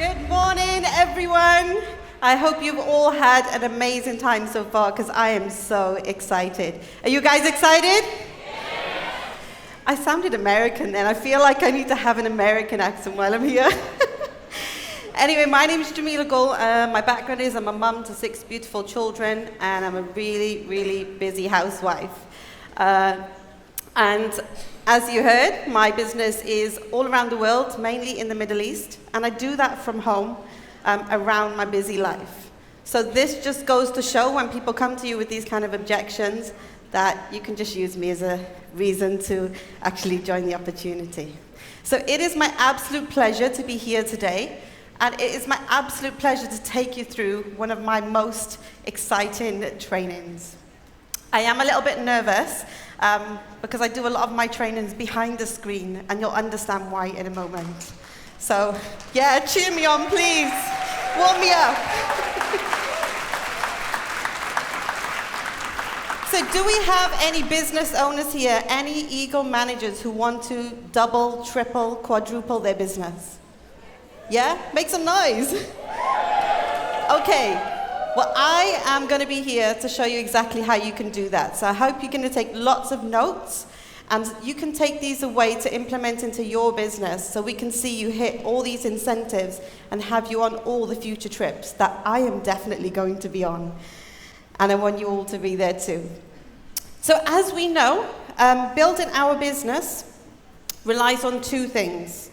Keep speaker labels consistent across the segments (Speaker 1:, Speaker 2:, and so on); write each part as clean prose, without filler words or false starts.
Speaker 1: Good morning, everyone. I hope you've all had an amazing time so far, because I am so excited. Are you guys excited? Yeah. I sounded American then. I feel like I need to have an American accent while I'm here. Anyway, my name is Jamila Gul. My background is I'm a mum to 6 beautiful children, and I'm a really, really busy housewife. And as you heard, my business is all around the world, mainly in the Middle East, and I do that from home around my busy life. So this just goes to show when people come to you with these kind of objections that you can just use me as a reason to actually join the opportunity. So it is my absolute pleasure to be here today, and it is my absolute pleasure to take you through one of my most exciting trainings. I am a little bit nervous because I do a lot of my trainings behind the screen, and you'll understand why in a moment. So, yeah, cheer me on, please. Warm me up. So do we have any business owners here, any ego managers who want to double, triple, quadruple their business? Yeah? Make some noise. Okay. Well, I am going to be here to show you exactly how you can do that. So I hope you're going to take lots of notes, and you can take these away to implement into your business so we can see you hit all these incentives and have you on all the future trips that I am definitely going to be on. And I want you all to be there too. So as we know, building our business relies on 2 things.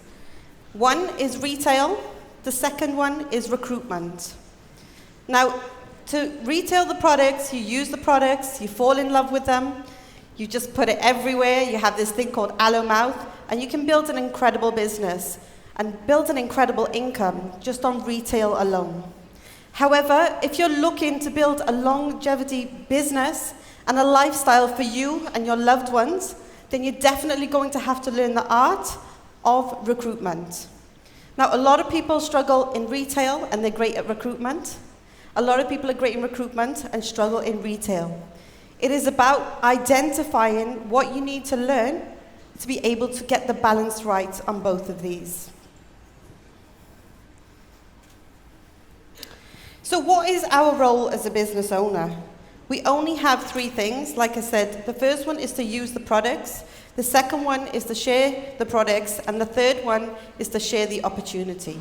Speaker 1: One is retail. The second one is recruitment. Now, to retail the products, you use the products, you fall in love with them, you just put it everywhere, you have this thing called allo mouth, and you can build an incredible business and build an incredible income just on retail alone. However, if you're looking to build a longevity business and a lifestyle for you and your loved ones, then you're definitely going to have to learn the art of recruitment. Now, a lot of people struggle in retail and they're great at recruitment. A lot of people are great in recruitment and struggle in retail. It is about identifying what you need to learn to be able to get the balance right on both of these. So what is our role as a business owner? We only have 3 things. Like I said, the first one is to use the products. The second one is to share the products. And the third one is to share the opportunity.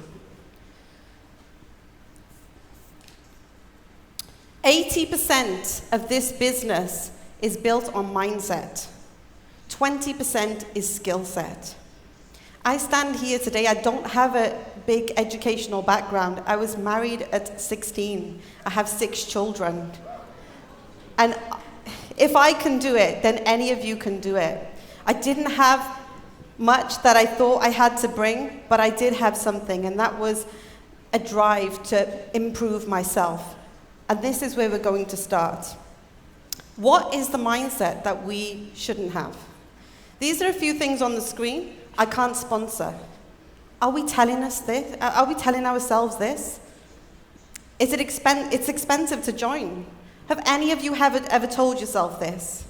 Speaker 1: 80% of this business is built on mindset. 20% is skill set. I stand here today, I don't have a big educational background. I was married at 16. I have 6 children. And if I can do it, then any of you can do it. I didn't have much that I thought I had to bring, but I did have something, and that was a drive to improve myself. And this is where we're going to start. What is the mindset that we shouldn't have? These are a few things on the screen. I can't sponsor. Are we telling us this? Are we telling ourselves this? It's expensive to join. Have any of you ever told yourself this?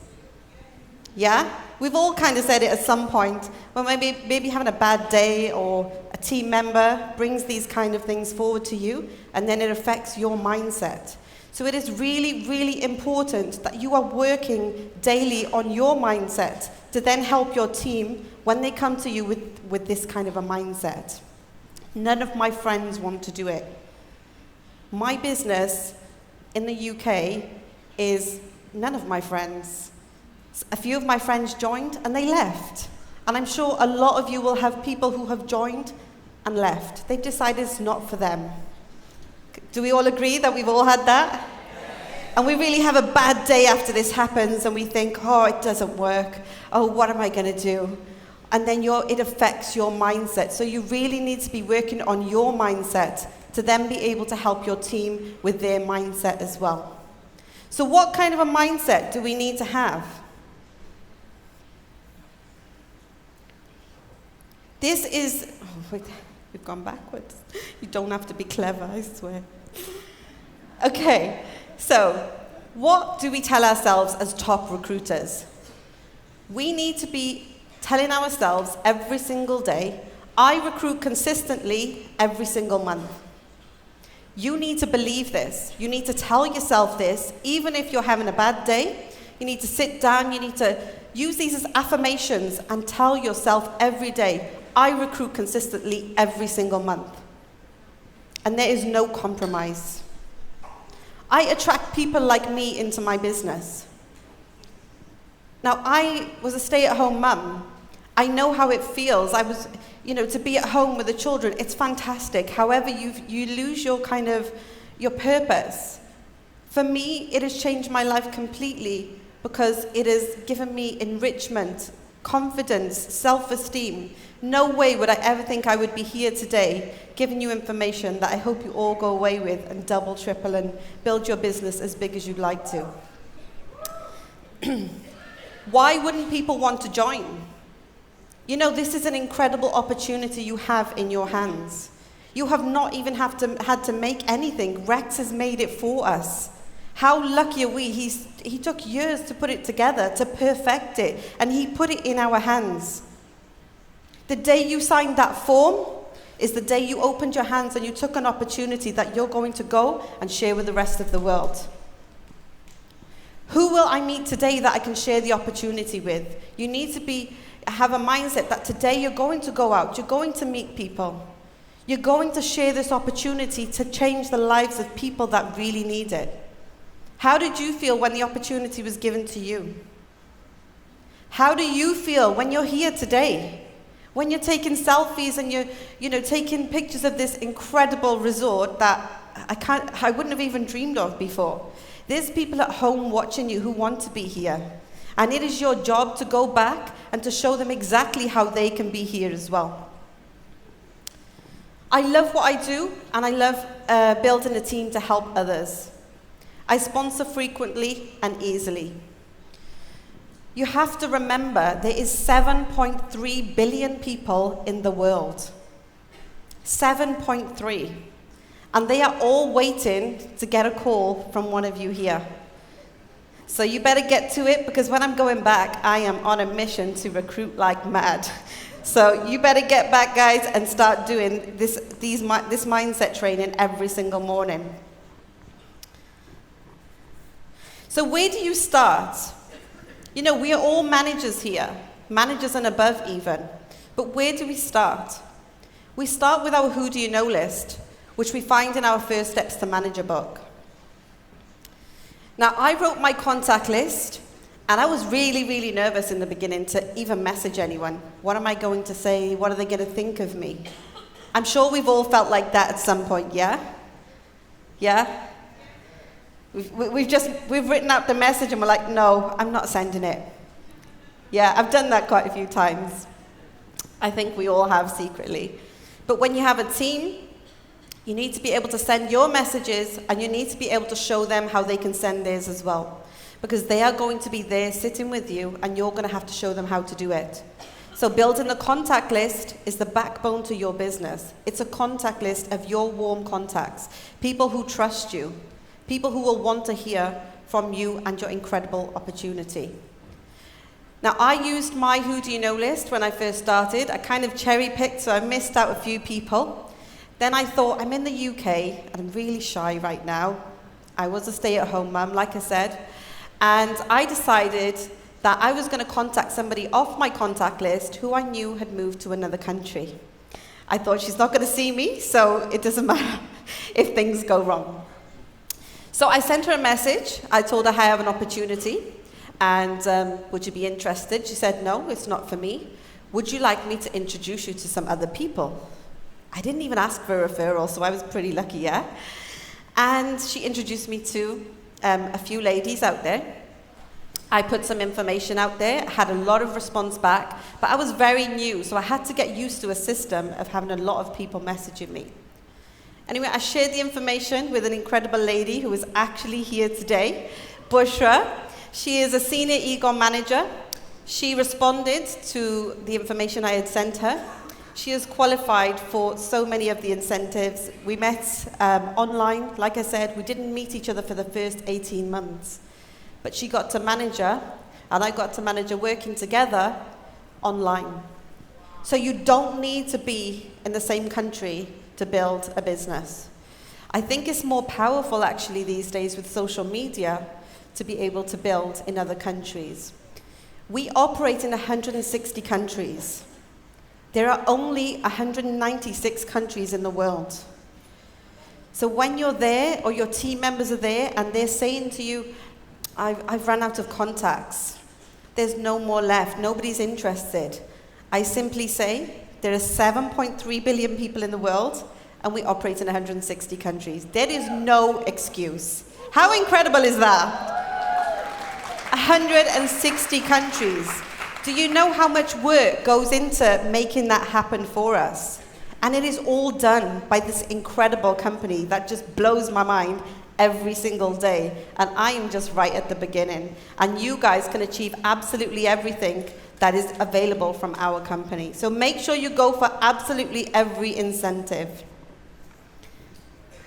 Speaker 1: Yeah? We've all kind of said it at some point, when maybe having a bad day or a team member brings these kind of things forward to you, and then it affects your mindset. So it is really, really important that you are working daily on your mindset to then help your team when they come to you with this kind of a mindset. None of my friends want to do it. My business in the UK is none of my friends. A few of my friends joined and they left. And I'm sure a lot of you will have people who have joined and left. They've decided it's not for them. Do we all agree that we've all had that? And we really have a bad day after this happens and we think, oh, it doesn't work. Oh, what am I going to do? And then it affects your mindset. So you really need to be working on your mindset to then be able to help your team with their mindset as well. So what kind of a mindset do we need to have? This is, oh wait, we've gone backwards. You don't have to be clever, I swear. Okay, so what do we tell ourselves as top recruiters? We need to be telling ourselves every single day, I recruit consistently every single month. You need to believe this. You need to tell yourself this, even if you're having a bad day. You need to sit down, you need to use these as affirmations and tell yourself every day, I recruit consistently every single month. And there is no compromise. I attract people like me into my business. Now, I was a stay-at-home mum. I know how it feels. To be at home with the children, it's fantastic. However, you lose your purpose. For me, it has changed my life completely because it has given me enrichment, confidence, self-esteem. No way would I ever think I would be here today giving you information that I hope you all go away with and double, triple, and build your business as big as you'd like to. Why wouldn't people want to join? This is an incredible opportunity you have in your hands. You have not even had to make anything. Rex has made it for us. How lucky are we? He took years to put it together, to perfect it, and he put it in our hands. The day you signed that form is the day you opened your hands and you took an opportunity that you're going to go and share with the rest of the world. Who will I meet today that I can share the opportunity with? You need to have a mindset that today you're going to go out, you're going to meet people. You're going to share this opportunity to change the lives of people that really need it. How did you feel when the opportunity was given to you? How do you feel when you're here today? When you're taking selfies and you're taking pictures of this incredible resort that I wouldn't have even dreamed of before. There's people at home watching you who want to be here. And it is your job to go back and to show them exactly how they can be here as well. I love what I do, and I love building a team to help others. I sponsor frequently and easily. You have to remember there is 7.3 billion people in the world. 7.3. And they are all waiting to get a call from one of you here. So you better get to it, because when I'm going back, I am on a mission to recruit like mad. So you better get back, guys, and start doing this mindset training every single morning. So where do you start? We are all managers here, managers and above even. But where do we start? We start with our Who Do You Know list, which we find in our First Steps to Manager book. Now, I wrote my contact list, and I was really, really nervous in the beginning to even message anyone. What am I going to say? What are they going to think of me? I'm sure we've all felt like that at some point, yeah? Yeah? We've written out the message and we're like, no, I'm not sending it. Yeah, I've done that quite a few times. I think we all have secretly. But when you have a team, you need to be able to send your messages, and you need to be able to show them how they can send theirs as well. Because they are going to be there sitting with you, and you're going to have to show them how to do it. So building a contact list is the backbone to your business. It's a contact list of your warm contacts, people who trust you, people who will want to hear from you and your incredible opportunity. Now, I used my Who Do You Know list when I first started. I kind of cherry-picked, so I missed out a few people. Then I thought, I'm in the UK, and I'm really shy right now. I was a stay-at-home mum, like I said. And I decided that I was going to contact somebody off my contact list who I knew had moved to another country. I thought, she's not going to see me, so it doesn't matter if things go wrong. So I sent her a message. I told her I have an opportunity, and would you be interested? She said, no, it's not for me. Would you like me to introduce you to some other people? I didn't even ask for a referral, so I was pretty lucky, yeah? And she introduced me to a few ladies out there. I put some information out there, had a lot of response back, but I was very new, so I had to get used to a system of having a lot of people messaging me. Anyway, I shared the information with an incredible lady who is actually here today, Bushra. She is a senior e-com manager. She responded to the information I had sent her. She is qualified for so many of the incentives. We met online. Like I said, we didn't meet each other for the first 18 months. But she got to manager, and I got to manager working together online. So you don't need to be in the same country to build a business. I think it's more powerful actually these days with social media to be able to build in other countries. We operate in 160 countries. There are only 196 countries in the world. So when you're there or your team members are there and they're saying to you, I've run out of contacts, there's no more left, nobody's interested, I simply say, there are 7.3 billion people in the world and we operate in 160 countries. There is no excuse. How incredible is that? 160 countries. Do you know how much work goes into making that happen for us? And it is all done by this incredible company that just blows my mind every single day. And I am just right at the beginning. And you guys can achieve absolutely everything that is available from our company. So make sure you go for absolutely every incentive.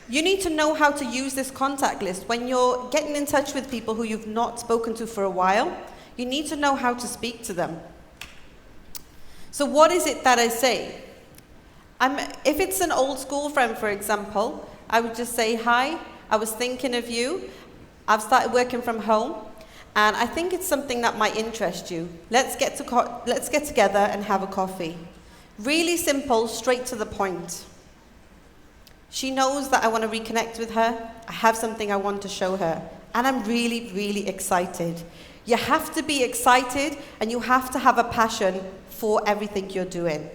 Speaker 1: You need to know how to use this contact list. When you're getting in touch with people who you've not spoken to for a while, you need to know how to speak to them. So what is it that I say? If it's an old school friend, for example, I would just say, hi, I was thinking of you. I've started working from home, and I think it's something that might interest you. Let's get together and have a coffee. Really simple, straight to the point. She knows that I want to reconnect with her. I have something I want to show her. And I'm really, really excited. You have to be excited and you have to have a passion for everything you're doing.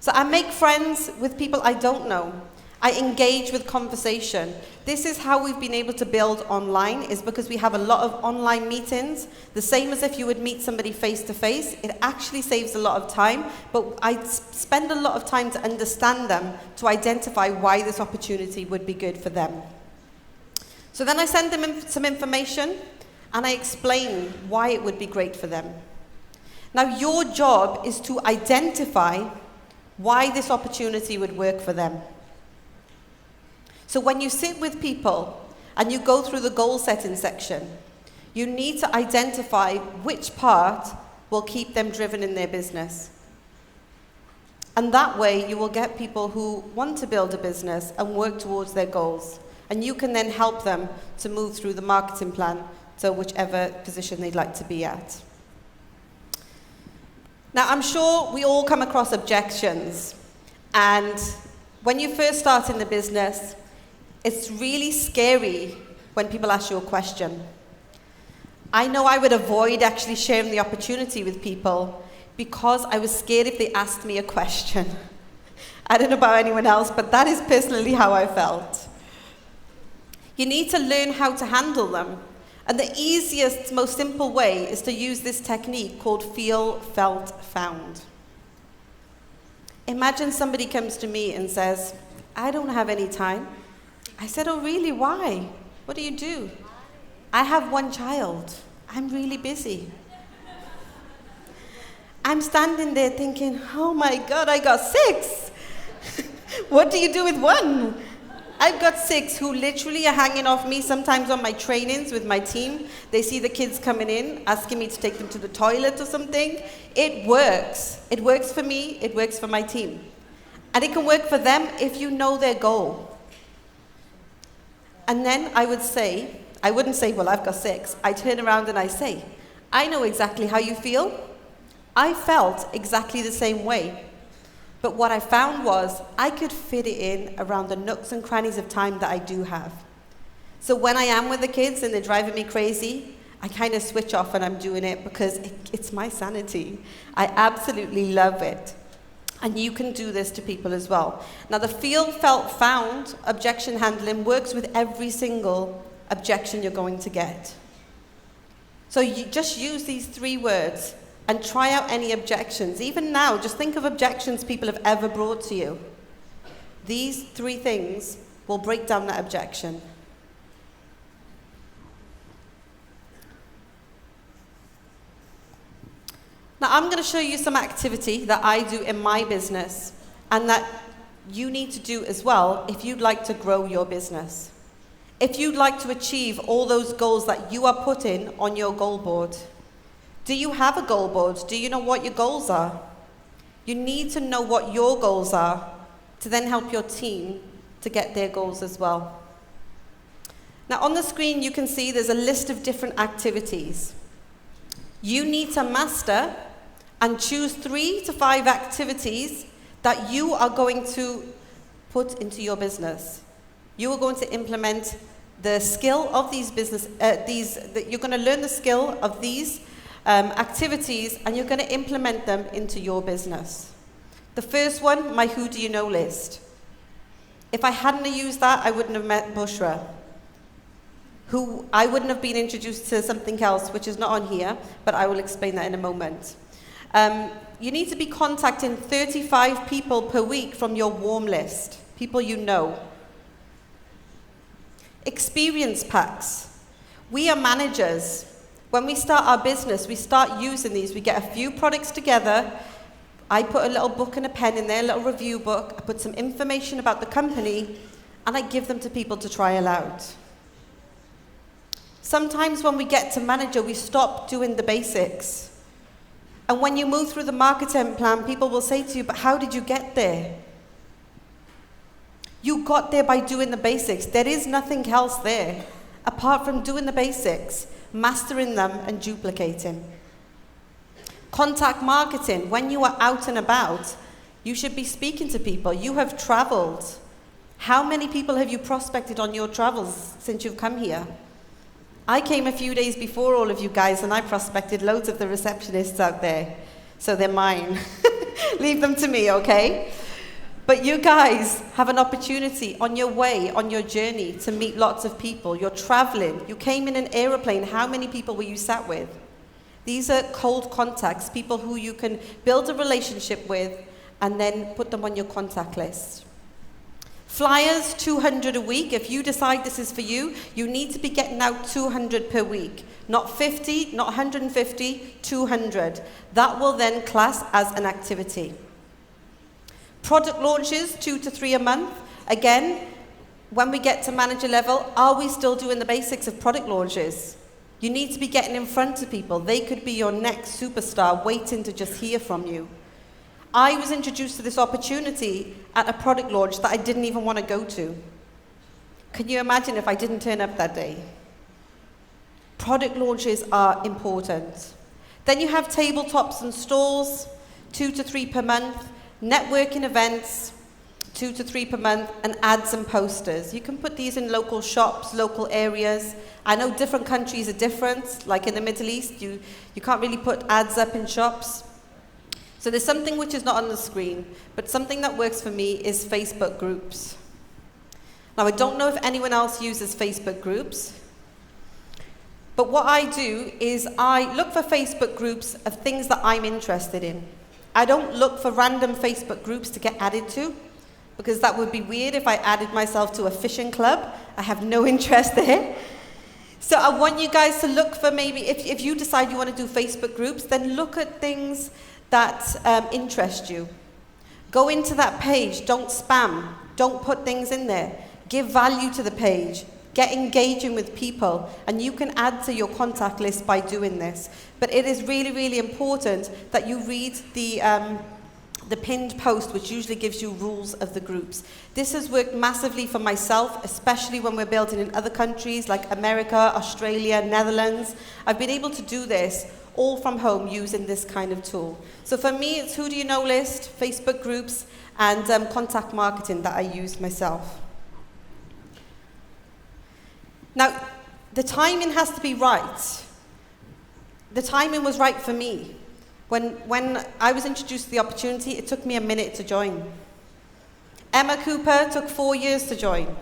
Speaker 1: So I make friends with people I don't know. I engage with conversation. This is how we've been able to build online, is because we have a lot of online meetings, the same as if you would meet somebody face to face. It actually saves a lot of time, but I spend a lot of time to understand them, to identify why this opportunity would be good for them. So then I send them some information and I explain why it would be great for them. Now your job is to identify why this opportunity would work for them. So when you sit with people and you go through the goal setting section, you need to identify which part will keep them driven in their business. And that way you will get people who want to build a business and work towards their goals. And you can then help them to move through the marketing plan to whichever position they'd like to be at. Now, I'm sure we all come across objections. And when you first start in the business, it's really scary when people ask you a question. I know I would avoid actually sharing the opportunity with people because I was scared if they asked me a question. I don't know about anyone else, but that is personally how I felt. You need to learn how to handle them. And the easiest, most simple way is to use this technique called feel, felt, found. Imagine somebody comes to me and says, I don't have any time. I said, oh really, why? What do you do? I have one child. I'm really busy. I'm standing there thinking, oh my God, I got 6. What do you do with one? I've got 6 who literally are hanging off me sometimes on my trainings with my team. They see the kids coming in, asking me to take them to the toilet or something. It works. It works for me, it works for my team. And it can work for them if you know their goal. And then I wouldn't say, well, I've got 6. I turn around and I say, I know exactly how you feel. I felt exactly the same way. But what I found was I could fit it in around the nooks and crannies of time that I do have. So when I am with the kids and they're driving me crazy, I kind of switch off and I'm doing it because it's my sanity. I absolutely love it. And you can do this to people as well. Now the feel, felt, found objection handling works with every single objection you're going to get. So you just use these 3 words and try out any objections. Even now, just think of objections people have ever brought to you. These 3 things will break down that objection. Now I'm going to show you some activity that I do in my business and that you need to do as well if you'd like to grow your business. If you'd like to achieve all those goals that you are putting on your goal board. Do you have a goal board? Do you know what your goals are? You need to know what your goals are to then help your team to get their goals as well. Now on the screen you can see there's a list of different activities. You need to master and choose 3 to 5 activities that you are going to put into your business. You are going to implement the skill of these you're going to learn the skill of these activities, and you're going to implement them into your business. The first one, my who do you know list. If I hadn't used that, I wouldn't have met Bushra. I wouldn't have been introduced to something else, which is not on here, but I will explain that in a moment. You need to be contacting 35 people per week from your warm list, people you know. Experience packs. We are managers. When we start our business, we start using these. We get a few products together. I put a little book and a pen in there, a little review book. I put some information about the company, and I give them to people to trial out. Sometimes when we get to manager, we stop doing the basics. And when you move through the marketing plan, people will say to you, but how did you get there? You got there by doing the basics. There is nothing else there apart from doing the basics, mastering them and duplicating. Contact marketing. When you are out and about, you should be speaking to people. You have traveled. How many people have you prospected on your travels since you've come here? I came a few days before all of you guys, and I prospected loads of the receptionists out there. So they're mine. Leave them to me, okay? But you guys have an opportunity on your way, on your journey, to meet lots of people. You're traveling. You came in an aeroplane. How many people were you sat with? These are cold contacts, people who you can build a relationship with and then put them on your contact list. Flyers, 200 a week. If you decide this is for you, you need to be getting out 200 per week. Not 50, not 150, 200. That will then class as an activity. Product launches, 2 to 3 a month. Again, when we get to manager level, are we still doing the basics of product launches? You need to be getting in front of people. They could be your next superstar waiting to just hear from you. I was introduced to this opportunity at a product launch that I didn't even want to go to. Can you imagine if I didn't turn up that day? Product launches are important. Then you have tabletops and stalls, 2 to 3 per month. Networking events, 2 to 3 per month, and ads and posters. You can put these in local shops, local areas. I know different countries are different, like in the Middle East, you can't really put ads up in shops. So there's something which is not on the screen, but something that works for me is Facebook groups. Now I don't know if anyone else uses Facebook groups, but what I do is I look for Facebook groups of things that I'm interested in. I don't look for random Facebook groups to get added to, because that would be weird if I added myself to a fishing club. I have no interest there. So I want you guys to look for maybe, if you decide you want to do Facebook groups, then look at things that interest you. Go into that page, don't spam, don't put things in there. Give value to the page. Get engaging with people, and you can add to your contact list by doing this. But it is really, really important that you read the pinned post, which usually gives you rules of the groups. This has worked massively for myself, especially when we're building in other countries like America, Australia, Netherlands. I've been able to do this all from home using this kind of tool. So for me, it's who do you know list, Facebook groups, and contact marketing that I use myself. Now, the timing has to be right. The timing was right for me. When I was introduced to the opportunity, it took me a minute to join. Emma Cooper took 4 years to join.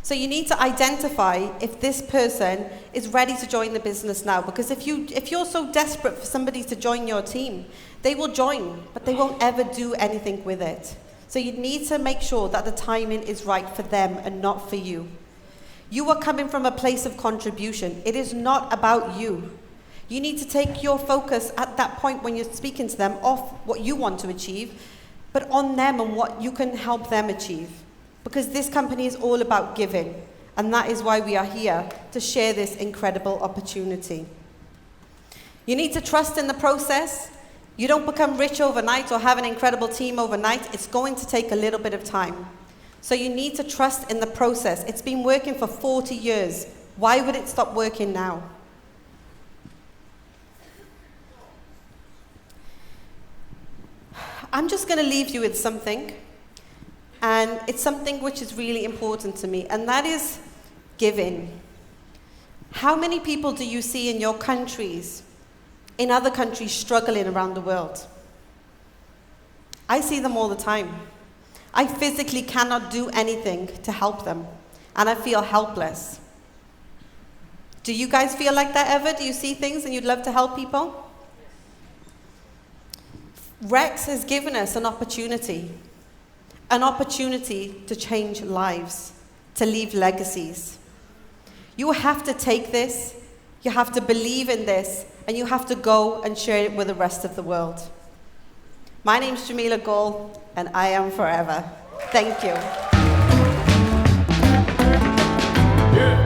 Speaker 1: So you need to identify if this person is ready to join the business now, because if you're so desperate for somebody to join your team, they will join, but they won't ever do anything with it. So you need to make sure that the timing is right for them and not for you. You are coming from a place of contribution. It is not about you. You need to take your focus at that point when you're speaking to them off what you want to achieve, but on them and what you can help them achieve. Because this company is all about giving, and that is why we are here, to share this incredible opportunity. You need to trust in the process. You don't become rich overnight or have an incredible team overnight. It's going to take a little bit of time. So you need to trust in the process. It's been working for 40 years. Why would it stop working now? I'm just going to leave you with something. And it's something which is really important to me, and that is giving. How many people do you see in your countries, in other countries, struggling around the world? I see them all the time. I physically cannot do anything to help them, and I feel helpless. Do you guys feel like that ever? Do you see things and you'd love to help people? Rex has given us an opportunity to change lives, to leave legacies. You have to take this, you have to believe in this, and you have to go and share it with the rest of the world. My name's Jamila Gul, and I am forever. Thank you.
Speaker 2: Yeah.